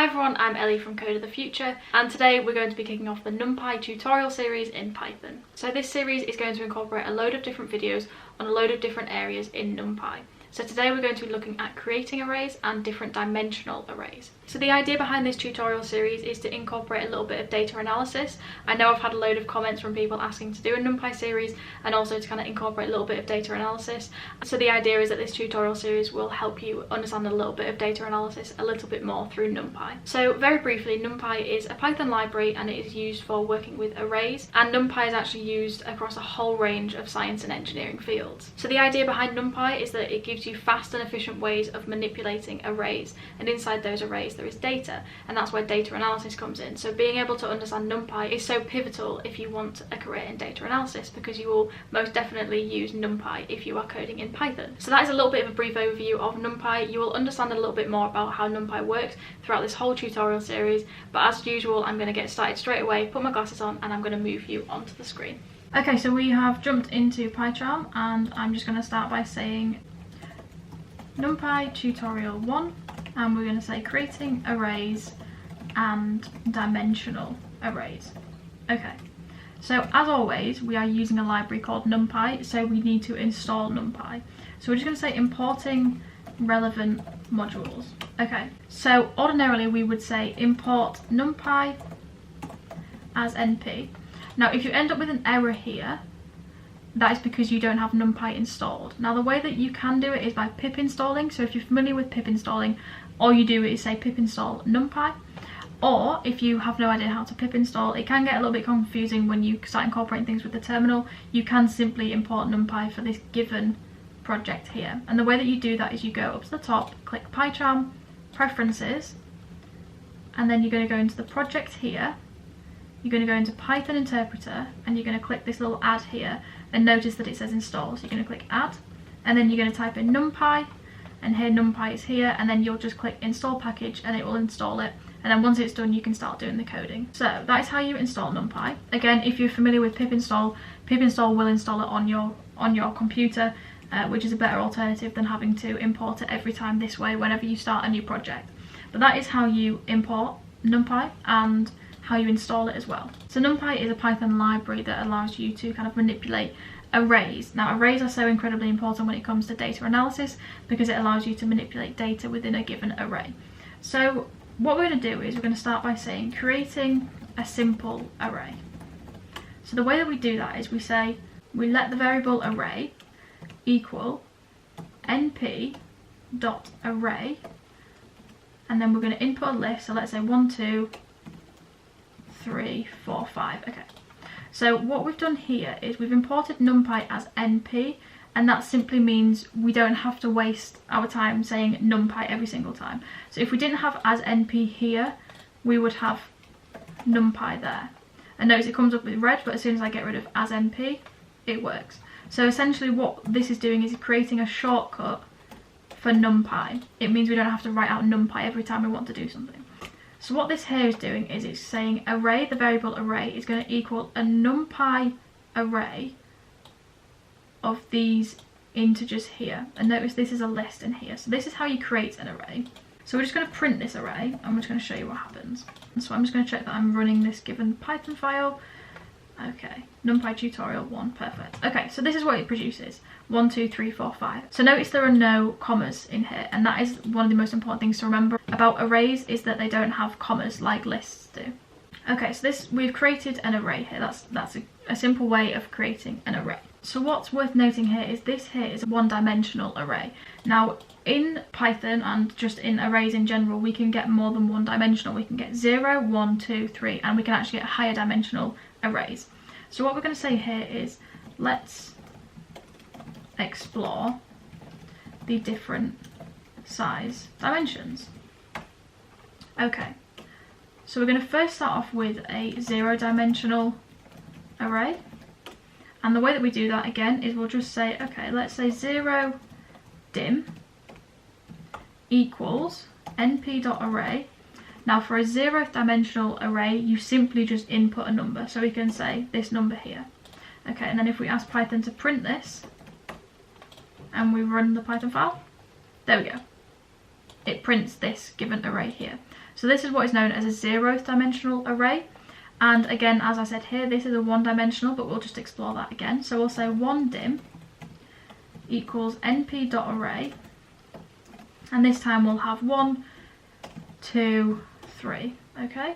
Hi everyone, I'm Ellie from Code of the Future, and today we're going to be kicking off the NumPy tutorial series in Python. So this series is going to incorporate a load of different videos on a load of different areas in NumPy. So today we're going to be looking at creating arrays and different dimensional arrays. So the idea behind this tutorial series is to incorporate a little bit of data analysis. I know I've had a load of comments from people asking to do a NumPy series and also to kind of incorporate a little bit of data analysis. So the idea is that this tutorial series will help you understand a little bit of data analysis a little bit more through NumPy. So very briefly, NumPy is a Python library and it is used for working with arrays, and NumPy is actually used across a whole range of science and engineering fields. So the idea behind NumPy is that it gives you fast and efficient ways of manipulating arrays, and inside those arrays there is data, and that's where data analysis comes in. So being able to understand NumPy is so pivotal if you want a career in data analysis, because you will most definitely use NumPy if you are coding in Python. So that is a little bit of a brief overview of NumPy. You will understand a little bit more about how NumPy works throughout this whole tutorial series, but as usual I'm going to get started straight away, put my glasses on, and I'm going to move you onto the screen. Okay, so we have jumped into PyCharm, and I'm just going to start by saying NumPy tutorial 1, and we're going to say creating arrays and dimensional arrays. Okay, so as always we are using a library called NumPy, so we need to install NumPy. So we're just going to say importing relevant modules. Okay, so ordinarily we would say import NumPy as np. Now if you end up with an error here, that is because you don't have NumPy installed. Now the way that you can do it is by pip installing. So if you're familiar with pip installing, all you do is say pip install NumPy. Or if you have no idea how to pip install, it can get a little bit confusing when you start incorporating things with the terminal. You can simply import NumPy for this given project here. And the way that you do that is you go up to the top, click PyCharm, Preferences, and then you're going to go into the project here. You're going to go into Python Interpreter, and you're going to click this little add here, and notice that it says install. So you're going to click add, and then you're going to type in NumPy, and here NumPy is here, and then you'll just click install package and it will install it. And then once it's done, you can start doing the coding. So that is how you install NumPy. Again, if you're familiar with pip install will install it on your computer, which is a better alternative than having to import it every time this way whenever you start a new project. But that is how you import NumPy and how you install it as well. So NumPy is a Python library that allows you to kind of manipulate arrays. Now arrays are so incredibly important when it comes to data analysis because it allows you to manipulate data within a given array. So what we're going to do is we're going to start by saying creating a simple array. So the way that we do that is we say we let the variable array equal np.array, and then we're going to input a list. So let's say 1, 2, 3, 4, 5. Okay, so what we've done here is we've imported NumPy as np, and that simply means we don't have to waste our time saying NumPy every single time. So if we didn't have as np here, we would have NumPy there. And notice it comes up with red, but as soon as I get rid of as np, it works. So essentially what this is doing is creating a shortcut for NumPy. It means we don't have to write out NumPy every time we want to do something. So what this here is doing is it's saying array, the variable array, is going to equal a NumPy array of these integers here. And notice this is a list in here. So this is how you create an array. So we're just going to print this array, and we're just going to show you what happens. And so I'm just going to check that I'm running this given Python file. Okay, NumPy tutorial 1, perfect. Okay, so this is what it produces. 1, 2, 3, 4, 5. So notice there are no commas in here, and that is one of the most important things to remember about arrays, is that they don't have commas like lists do. Okay, so we've created an array here. That's a simple way of creating an array. So what's worth noting here is this here is a one-dimensional array. Now in Python and just in arrays in general, we can get more than one dimensional. We can get 0, 1, 2, 3, and we can actually get higher dimensional arrays. So what we're going to say here is let's explore the different size dimensions. Okay, so we're going to first start off with a 0-dimensional array, and the way that we do that again is we'll just say, okay, let's say 0 dim equals np.array. Now for a 0th dimensional array, you simply just input a number. So we can say this number here. Okay, and then if we ask Python to print this, and we run the Python file, there we go. It prints this given array here. So this is what is known as a zeroth dimensional array. And again, as I said here, this is a one dimensional, but we'll just explore that again. So we'll say 1dim equals np.array, and this time we'll have 1, 2, 3, okay?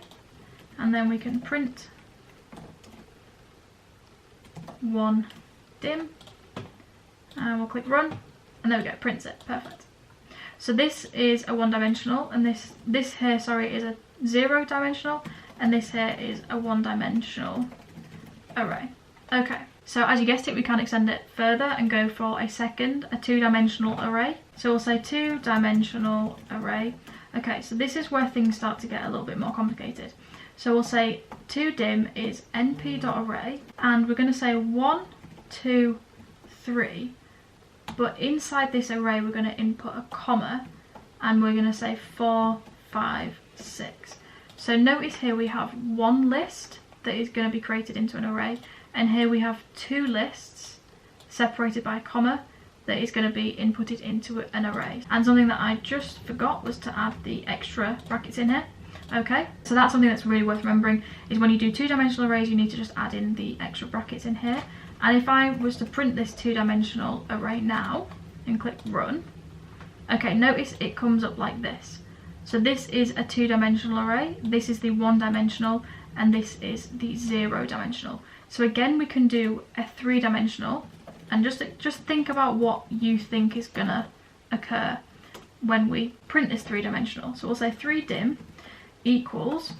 And then we can print 1dim, and we'll click run, and there we go, it prints it, perfect. So this is a one dimensional, and this here, sorry, is a 0 dimensional, and this here is a one dimensional array. Okay, so as you guessed it, we can extend it further and go for a second, a 2-dimensional array. So we'll say 2-dimensional array. Okay, so this is where things start to get a little bit more complicated. So we'll say 2dim is np.array, and we're going to say 1, 2, 3, but inside this array we're going to input a comma, and we're going to say 4, 5, 6. So notice here we have one list that is going to be created into an array, and here we have 2 lists separated by a comma that is going to be inputted into an array. And something that I just forgot was to add the extra brackets in here. Okay, so that's something that's really worth remembering, is when you do 2-dimensional arrays you need to just add in the extra brackets in here. And if I was to print this 2-dimensional array now and click run, okay, notice it comes up like this. So this is a 2-dimensional array, this is the 1-dimensional, and this is the 0-dimensional. So again, we can do a 3-dimensional, and just think about what you think is gonna occur when we print this 3-dimensional. So we'll say 3dim equals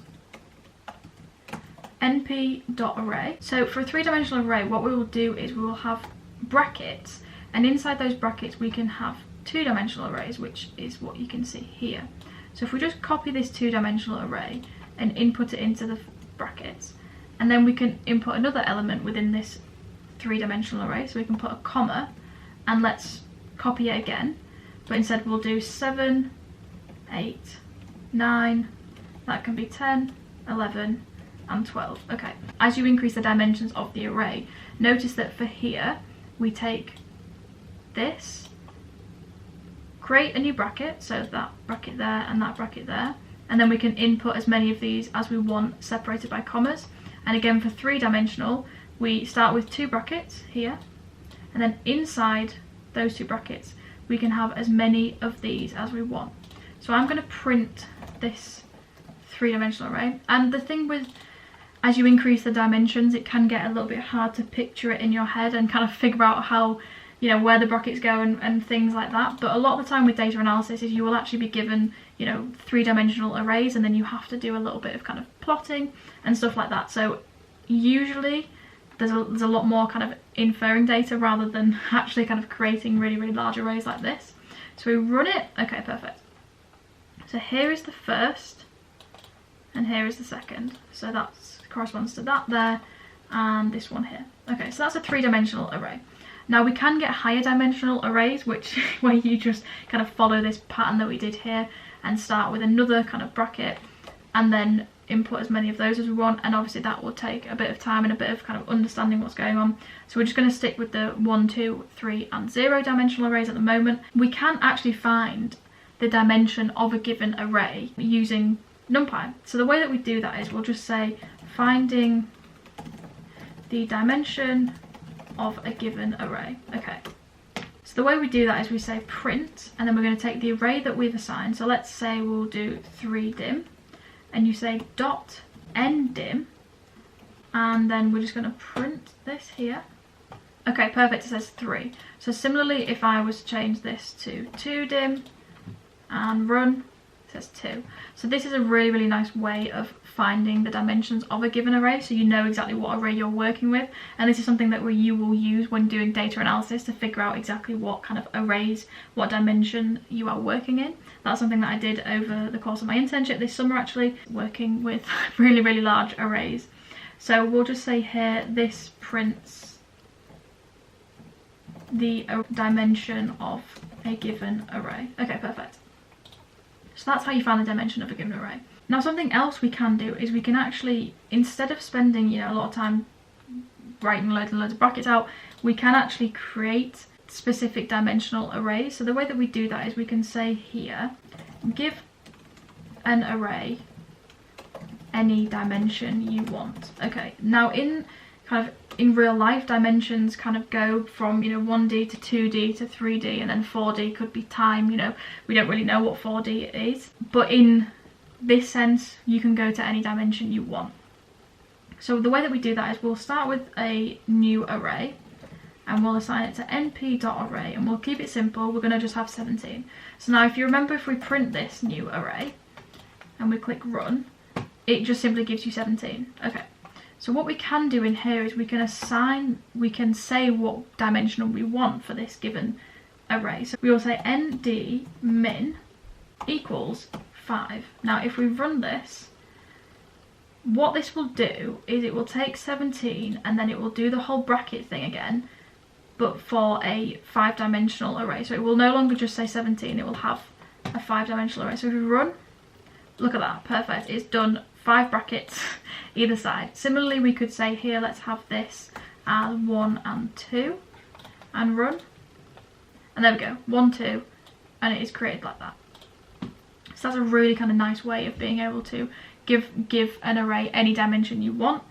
np.array. So for a 3-dimensional array, what we will do is we will have brackets, and inside those brackets we can have 2-dimensional arrays, which is what you can see here. So if we just copy this 2-dimensional array and input it into the brackets, and then we can input another element within this 3-dimensional array, so we can put a comma, and let's copy it again, but instead we'll do 7, 8, 9, that can be 10, 11, and 12. Okay, as you increase the dimensions of the array, notice that for here we take this, create a new bracket, so that bracket there and that bracket there, and then we can input as many of these as we want separated by commas. And again, for 3-dimensional, we start with 2 brackets here, and then inside those 2 brackets we can have as many of these as we want. So I'm going to print this 3-dimensional array, and the thing with, as you increase the dimensions, it can get a little bit hard to picture it in your head and kind of figure out how, you know, where the brackets go and things like that. But a lot of the time with data analysis is you will actually be given, you know, 3-dimensional arrays, and then you have to do a little bit of kind of plotting and stuff like that. So usually there's a lot more kind of inferring data rather than actually kind of creating really, really large arrays like this. So we run it. Okay, perfect. So here is the first, and here is the second. So that corresponds to that there, and this one here. Okay, so that's a 3-dimensional array. Now we can get higher dimensional arrays, which where you just kind of follow this pattern that we did here and start with another kind of bracket and then input as many of those as we want, and obviously that will take a bit of time and a bit of kind of understanding what's going on. So we're just going to stick with the 1, 2, 3 and 0-dimensional arrays at the moment. We can actually find the dimension of a given array using NumPy. So the way that we do that is we'll just say finding the dimension of a given array. Okay, so the way we do that is we say print, and then we're going to take the array that we've assigned. So let's say we'll do 3dim, and you say dot ndim, and then we're just going to print this here. Okay, perfect, it says 3. So similarly, if I was to change this to 2dim and run, it says 2. So this is a really, really nice way of finding the dimensions of a given array, so you know exactly what array you're working with. And this is something that you will use when doing data analysis to figure out exactly what kind of arrays, what dimension you are working in. That's something that I did over the course of my internship this summer, actually, working with really, really large arrays. So we'll just say here, this prints the dimension of a given array. Okay, perfect. So that's how you find the dimension of a given array. Now something else we can do is we can actually, instead of spending, you know, a lot of time writing loads and loads of brackets out, we can actually create specific dimensional arrays. So the way that we do that is we can say here, give an array any dimension you want. Okay, now in real life, dimensions kind of go from, you know, 1D to 2D to 3D, and then 4D could be time. You know, we don't really know what 4D is, but in this sense you can go to any dimension you want. So the way that we do that is we'll start with a new array and we'll assign it to np.array, and we'll keep it simple. We're going to just have 17. So now if you remember, if we print this new array and we click run, it just simply gives you 17. Okay, so what we can do in here is we can say what dimensional we want for this given array. So we will say nd min equals 5. Now if we run this, what this will do is it will take 17 and then it will do the whole bracket thing again, but for a 5-dimensional array. So it will no longer just say 17, it will have a 5-dimensional array. So if we run, look at that, perfect, it's done 5 brackets either side. Similarly, we could say here, let's have this as 1 and 2 and run, and there we go, 1, 2, and it is created like that. So that's a really kind of nice way of being able to give an array any dimension you want,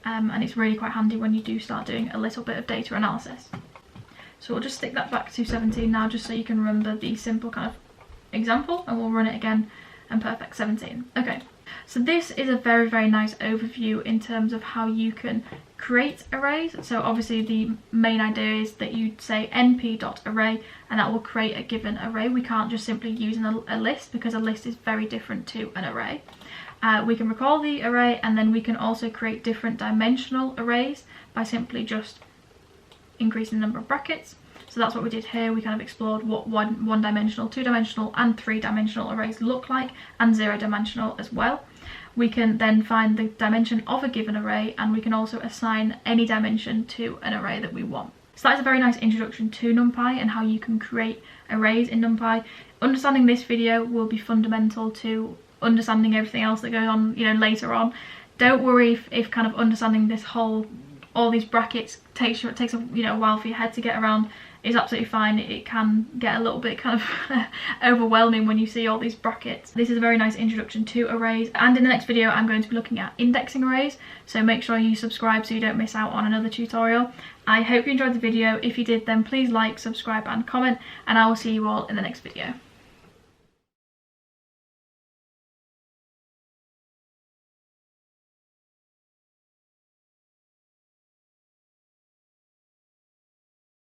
and it's really quite handy when you do start doing a little bit of data analysis. So we'll just stick that back to 17 now, just so you can remember the simple kind of example, and we'll run it again, and perfect, 17. Okay, so this is a very, very nice overview in terms of how you can create arrays. So obviously the main idea is that you say np.array and that will create a given array. We can't just simply use a list, because a list is very different to an array. We can recall the array, and then we can also create different dimensional arrays by simply just increasing the number of brackets. So that's what we did here. We kind of explored what one-dimensional, 2-dimensional and 3-dimensional arrays look like, and 0-dimensional as well. We can then find the dimension of a given array, and we can also assign any dimension to an array that we want. So that's a very nice introduction to NumPy and how you can create arrays in NumPy. Understanding this video will be fundamental to understanding everything else that goes on, you know, later on. Don't worry if kind of understanding this all these brackets takes a while for your head to get around. It's absolutely fine. It can get a little bit kind of overwhelming when you see all these brackets. This is a very nice introduction to arrays, and in the next video I'm going to be looking at indexing arrays, so make sure you subscribe so you don't miss out on another tutorial. I hope you enjoyed the video. If you did, then please like, subscribe and comment, and I will see you all in the next video.